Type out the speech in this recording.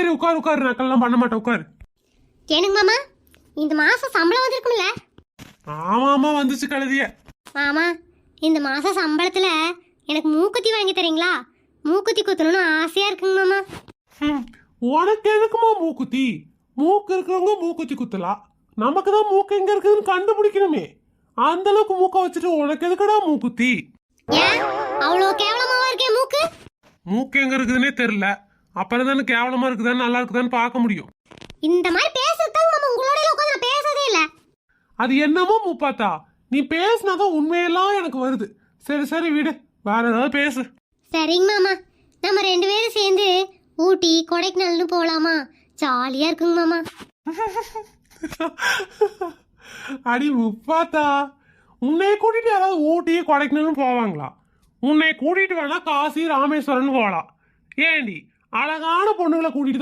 சரி உட்காரு உட்காரு, நக்கல்லாம் பண்ண மாட்டேன், உட்காரு. ஏனுங்க மாமா, இந்த மாசம் சம்பளம் வந்திருக்கும்ல? ஆமா ஆமா வந்துச்சு கழுதிய. மாமா, இந்த மாசம் சம்பளத்துல எனக்கு மூக்குத்தி வாங்கி தரீங்களா? மூக்குத்தி குத்தணும்னு ஆசையா இருக்குங்க மாமா. உனக்கு எதுக்குமா மூக்குத்தி? மூக்கு இருக்கிறவங்க மூக்குத்தி குத்தலாம், நமக்கு தான் மூக்கு எங்க இருக்குதுன்னு கண்டுபிடிக்கணுமே. அந்த அளவுக்கு மூக்க வச்சுட்டு உனக்கு எதுக்குடா மூக்குத்தி? ஏன் அவ்வளோ கேவலமாவா இருக்கே மூக்கு? மூக்கு எங்க இருக்குதுன்னே தெரியல, அப்புறம் தானே கேவலமா இருக்குதான்னு நல்லா இருக்குதான்னு பார்க்க முடியும். இந்த மாதிரி பேசுறதுக்கு மாமா உங்களோட உட்காந்து நான் பேசதே இல்ல. அது என்னமோ முப்பாத்தா, நீ பேசினாதான் உண்மையெல்லாம் எனக்கு வருது. சரி சரி விடு, வேற ஏதாவது பேசு. சரிங்க மாமா, நம்ம 2 பேரும் சேர்ந்து ஊட்டி கொடைக்கானல்னு போலாமா? ஜாலியா இருக்குங்க மாமா. அடி முப்பாத்தா, உன்னை கூட்டிட்டு யாராவது ஊட்டி கொடைக்கானல்னு போவாங்களா? உன்னை கூட்டிட்டு வேணா காசி ராமேஸ்வரன் போகலாம். ஏண்டி, அழகான பொண்ணுங்களை கூட்டிட்டு தான்